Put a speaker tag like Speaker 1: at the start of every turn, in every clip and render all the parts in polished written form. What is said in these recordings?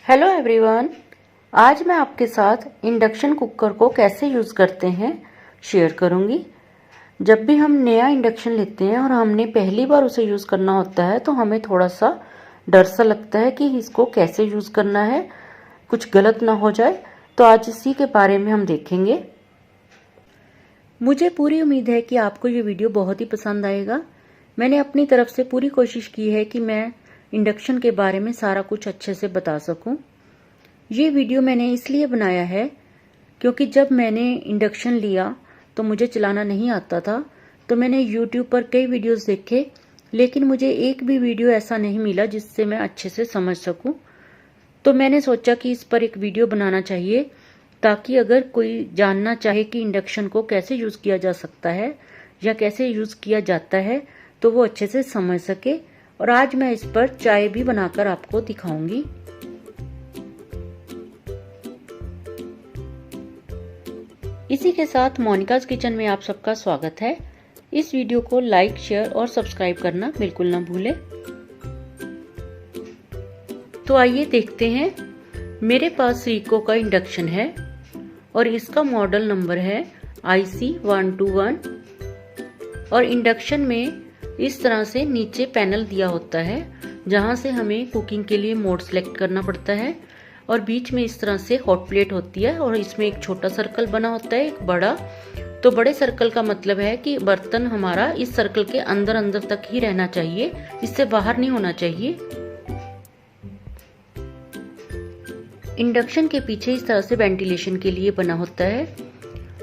Speaker 1: Hello everyone. आज मैं आपके साथ इंडक्शन कुकर को कैसे यूज़ करते हैं शेयर करूंगी। जब भी हम नया इंडक्शन लेते हैं और हमने पहली बार उसे यूज़ करना होता है तो हमें थोड़ा सा डर सा लगता है कि इसको कैसे यूज़ करना है, कुछ गलत ना हो जाए। तो आज इसी के बारे में हम देखेंगे। मुझे पूरी उम्मीद है कि आपको ये वीडियो बहुत ही पसंद आएगा। मैंने अपनी तरफ से पूरी कोशिश की है कि मैं इंडक्शन के बारे में सारा कुछ अच्छे से बता सकूं। ये वीडियो मैंने इसलिए बनाया है क्योंकि जब मैंने इंडक्शन लिया तो मुझे चलाना नहीं आता था। तो मैंने YouTube पर कई वीडियोस देखे, लेकिन मुझे एक भी वीडियो ऐसा नहीं मिला जिससे मैं अच्छे से समझ सकूं। तो मैंने सोचा कि इस पर एक वीडियो बनाना चाहिए ताकि अगर कोई जानना चाहे कि इंडक्शन को कैसे यूज़ किया जा सकता है या कैसे यूज़ किया जाता है तो वो अच्छे से समझ सके। और आज मैं इस पर चाय भी बनाकर आपको दिखाऊंगी। इसी के साथ मोनिकाज किचन में आप सबका स्वागत है। इस वीडियो को लाइक, शेयर और सब्सक्राइब करना बिल्कुल ना भूलें। तो आइए देखते हैं। मेरे पास सीको का इंडक्शन है और इसका मॉडल नंबर है IC121। और इंडक्शन में इस तरह से नीचे पैनल दिया होता है जहां से हमें कुकिंग के लिए मोड सेलेक्ट करना पड़ता है। और बीच में इस तरह से हॉट प्लेट होती है और इसमें एक छोटा सर्कल बना होता है, एक बड़ा। तो बड़े सर्कल का मतलब है कि बर्तन हमारा इस सर्कल के अंदर अंदर तक ही रहना चाहिए, इससे बाहर नहीं होना चाहिए। इंडक्शन के पीछे इस तरह से वेंटिलेशन के लिए बना होता है।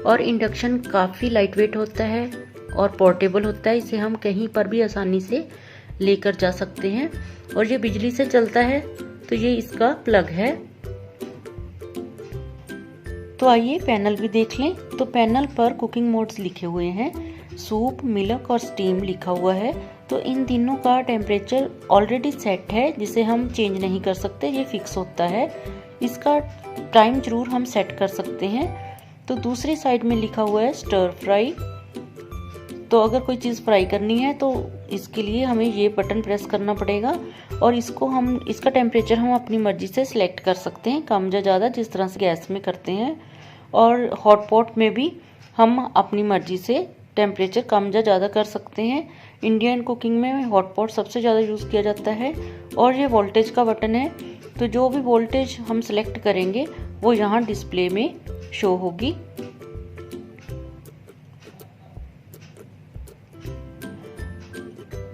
Speaker 1: और इंडक्शन काफ़ी लाइट वेट होता है और पोर्टेबल होता है। इसे हम कहीं पर भी आसानी से लेकर जा सकते हैं। और ये बिजली से चलता है। तो ये इसका प्लग है। तो आइए पैनल भी देख लें। तो पैनल पर कुकिंग मोड्स लिखे हुए हैं, सूप, मिल्क और स्टीम लिखा हुआ है। तो इन तीनों का टेम्परेचर ऑलरेडी सेट है जिसे हम चेंज नहीं कर सकते, ये फिक्स होता है। इसका टाइम जरूर हम सेट कर सकते हैं। तो दूसरी साइड में लिखा हुआ है स्टर फ्राई। तो अगर कोई चीज़ फ्राई करनी है तो इसके लिए हमें ये बटन प्रेस करना पड़ेगा और इसका टेम्परेचर हम अपनी मर्जी से सिलेक्ट कर सकते हैं, कम या ज़्यादा, जिस तरह से गैस में करते हैं। और हॉट पॉट में भी हम अपनी मर्जी से टेम्परेचर कम या ज़्यादा कर सकते हैं। इंडियन कुकिंग में हॉट पॉट सबसे ज़्यादा यूज़ किया जाता है। और ये वोल्टेज का बटन है। तो जो भी वोल्टेज हम सिलेक्ट करेंगे वो यहाँ डिस्प्ले में शो होगी।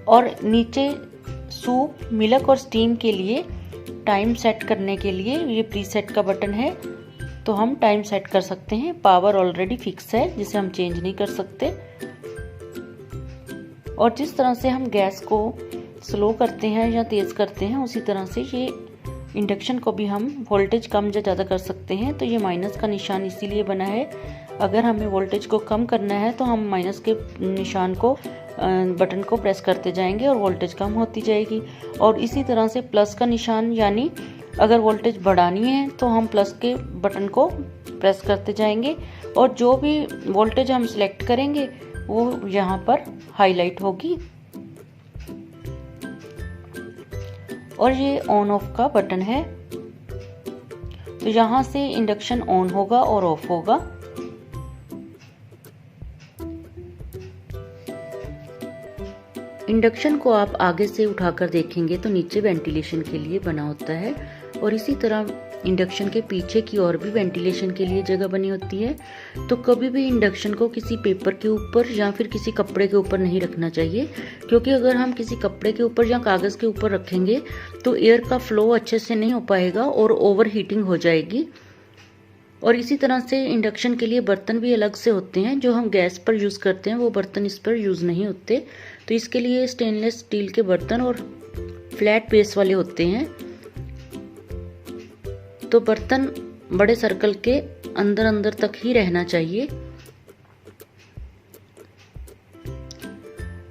Speaker 1: और नीचे सूप, मिल्क और स्टीम के लिए टाइम सेट करने के लिए ये प्रीसेट का बटन है। तो हम टाइम सेट कर सकते हैं। पावर ऑलरेडी फिक्स है जिसे हम चेंज नहीं कर सकते। और जिस तरह से हम गैस को स्लो करते हैं या तेज करते हैं उसी तरह से ये इंडक्शन को भी हम वोल्टेज कम या ज़्यादा कर सकते हैं। तो ये माइनस का निशान इसीलिए बना है। अगर हमें वोल्टेज को कम करना है तो हम माइनस के निशान को बटन को प्रेस करते जाएंगे और वोल्टेज कम होती जाएगी। और इसी तरह से प्लस का निशान, यानी अगर वोल्टेज बढ़ानी है तो हम प्लस के बटन को प्रेस करते जाएंगे और जो भी वोल्टेज हम सिलेक्ट करेंगे वो यहाँ पर हाईलाइट होगी। और ये ऑन ऑफ का बटन है। तो यहाँ से इंडक्शन ऑन होगा और ऑफ होगा। इंडक्शन को आप आगे से उठाकर देखेंगे तो नीचे वेंटिलेशन के लिए बना होता है। और इसी तरह इंडक्शन के पीछे की ओर भी वेंटिलेशन के लिए जगह बनी होती है। तो कभी भी इंडक्शन को किसी पेपर के ऊपर या फिर किसी कपड़े के ऊपर नहीं रखना चाहिए, क्योंकि अगर हम किसी कपड़े के ऊपर या कागज़ के ऊपर रखेंगे तो एयर का फ्लो अच्छे से नहीं हो पाएगा और ओवर हीटिंग हो जाएगी। और इसी तरह से इंडक्शन के लिए बर्तन भी अलग से होते हैं। जो हम गैस पर यूज़ करते हैं वो बर्तन इस पर यूज़ नहीं होते। तो इसके लिए स्टेनलेस स्टील के बर्तन और फ्लैट बेस वाले होते हैं। तो बर्तन बड़े सर्कल के अंदर अंदर तक ही रहना चाहिए।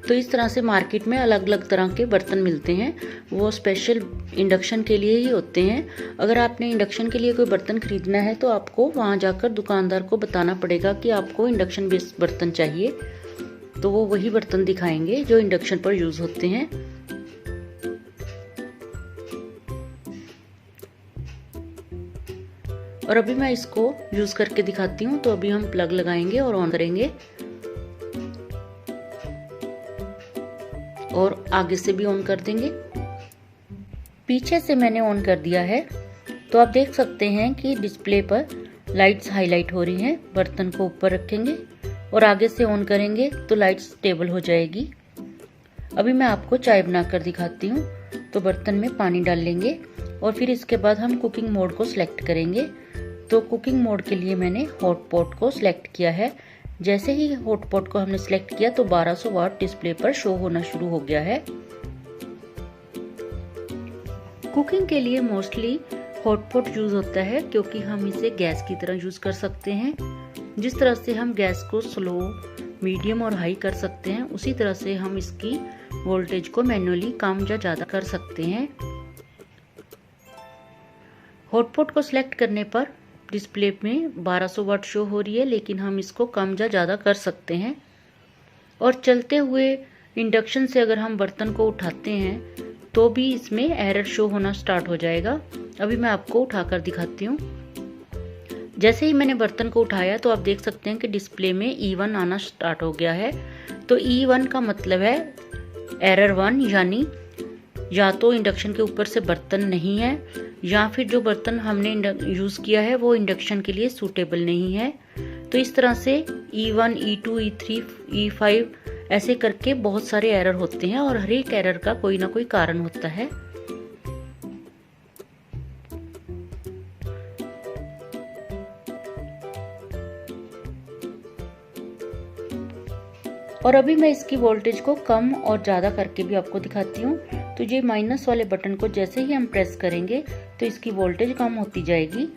Speaker 1: तो इस तरह से मार्केट में अलग अलग तरह के बर्तन मिलते हैं, वो स्पेशल इंडक्शन के लिए ही होते हैं। अगर आपने इंडक्शन के लिए कोई बर्तन खरीदना है तो आपको वहाँ जाकर दुकानदार को बताना पड़ेगा कि आपको इंडक्शन बेस्ड बर्तन चाहिए। तो वो वही बर्तन दिखाएंगे जो इंडक्शन पर यूज़ होते हैं। और अभी मैं इसको यूज करके दिखाती हूँ। तो अभी हम प्लग लगाएंगे और ऑन करेंगे और आगे से भी ऑन कर देंगे। पीछे से मैंने ऑन कर दिया है तो आप देख सकते हैं कि डिस्प्ले पर लाइट्स हाईलाइट हो रही हैं। बर्तन को ऊपर रखेंगे और आगे से ऑन करेंगे तो लाइट स्टेबल हो जाएगी। अभी मैं आपको चाय बनाकर दिखाती हूँ। तो बर्तन में पानी डाल लेंगे और फिर इसके बाद हम कुकिंग मोड को सिलेक्ट करेंगे। तो कुकिंग मोड के लिए मैंने हॉट पॉट को सिलेक्ट किया है। जैसे ही हॉट पॉट को हमने सिलेक्ट किया तो 1200 वाट डिस्प्ले पर शो होना शुरू हो गया है। कुकिंग के लिए मोस्टली हॉट पॉट यूज होता है क्योंकि हम इसे गैस की तरह यूज कर सकते हैं। जिस तरह से हम गैस को स्लो, मीडियम और हाई कर सकते हैं, उसी तरह से हम इसकी वोल्टेज को मैन्युअली कम या ज्यादा कर सकते हैं। हॉट पॉट को सिलेक्ट करने पर डिस्प्ले में 1200 वाट शो हो रही है, लेकिन हम इसको कम या ज्यादा कर सकते हैं। और चलते हुए इंडक्शन से अगर हम बर्तन को उठाते हैं तो भी इसमें एरर शो होना स्टार्ट हो जाएगा। अभी मैं आपको उठाकर दिखाती हूँ। जैसे ही मैंने बर्तन को उठाया तो आप देख सकते हैं कि डिस्प्ले में E1 आना स्टार्ट हो गया है। तो E1 का मतलब है एरर 1, यानी या तो इंडक्शन के ऊपर से बर्तन नहीं है या फिर जो बर्तन हमने यूज किया है वो इंडक्शन के लिए सूटेबल नहीं है। तो इस तरह से E1, E2, E3, E5 ऐसे करके बहुत सारे एरर होते हैं और हर एक एरर का कोई ना कोई कारण होता है। और अभी मैं इसकी वोल्टेज को कम और ज्यादा करके भी आपको दिखाती हूँ। तो ये माइनस वाले बटन को जैसे ही हम प्रेस करेंगे तो इसकी वोल्टेज कम होती जाएगी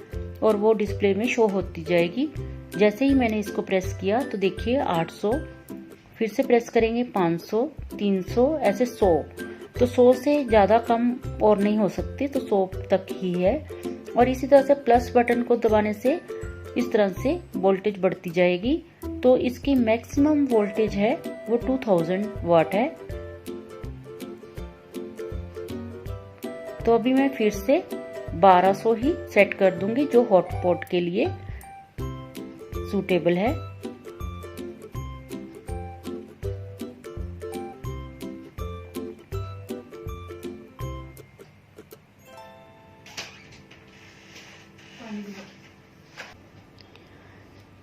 Speaker 1: और वो डिस्प्ले में शो होती जाएगी। जैसे ही मैंने इसको प्रेस किया तो देखिए 800, फिर से प्रेस करेंगे 500, 300, ऐसे 100। तो 100 से ज्यादा कम और नहीं हो सकती, तो 100 तक ही है। और इसी तरह से प्लस बटन को दबाने से इस तरह से वोल्टेज बढ़ती जाएगी। तो इसकी मैक्सिमम वोल्टेज है वो 2000 वाट है। तो अभी मैं फिर से 1200 ही सेट कर दूंगी जो हॉट पॉट के लिए सूटेबल है।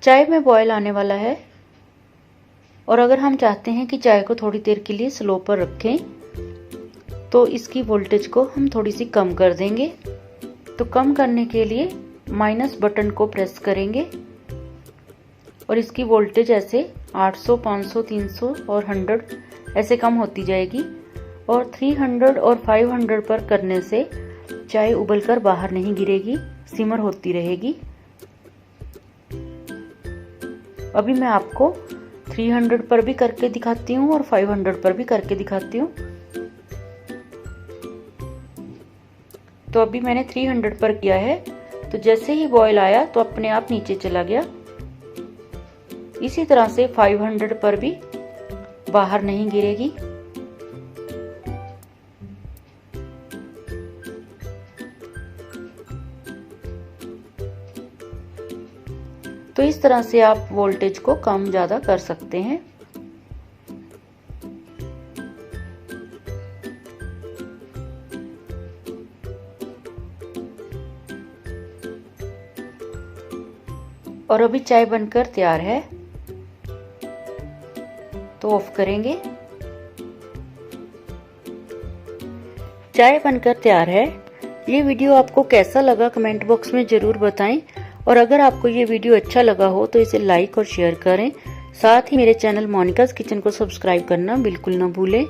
Speaker 1: चाय में बॉयल आने वाला है और अगर हम चाहते हैं कि चाय को थोड़ी देर के लिए स्लो पर रखें तो इसकी वोल्टेज को हम थोड़ी सी कम कर देंगे। तो कम करने के लिए माइनस बटन को प्रेस करेंगे और इसकी वोल्टेज ऐसे 800, 500, 300 और 100 ऐसे कम होती जाएगी। और 300 और 500 पर करने से चाय उबलकर बाहर नहीं गिरेगी, सिमर होती रहेगी। अभी मैं आपको 300 पर भी करके दिखाती हूँ और 500 पर भी करके दिखाती हूँ। तो अभी मैंने 300 पर किया है तो जैसे ही बॉयल आया तो अपने आप नीचे चला गया। इसी तरह से 500 पर भी बाहर नहीं गिरेगी। तो इस तरह से आप वोल्टेज को कम ज्यादा कर सकते हैं। और अभी चाय बनकर तैयार है तो ऑफ करेंगे। चाय बनकर तैयार है। ये वीडियो आपको कैसा लगा कमेंट बॉक्स में जरूर बताएं और अगर आपको ये वीडियो अच्छा लगा हो तो इसे लाइक और शेयर करें। साथ ही मेरे चैनल मोनिकाज किचन को सब्सक्राइब करना बिल्कुल ना भूलें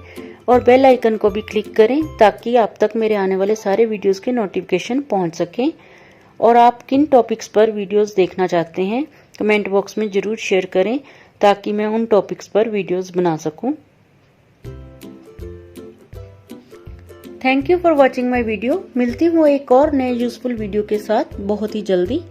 Speaker 1: और बेल आइकन को भी क्लिक करें ताकि आप तक मेरे आने वाले सारे वीडियोस के नोटिफिकेशन पहुंच सकें। और आप किन टॉपिक्स पर वीडियोस देखना चाहते हैं कमेंट बॉक्स में जरूर शेयर करें ताकि मैं उन टॉपिक्स पर वीडियोस बना सकूं। Thank you for watching my video. मिलती हूँ एक और नए यूजफुल वीडियो के साथ बहुत ही जल्दी।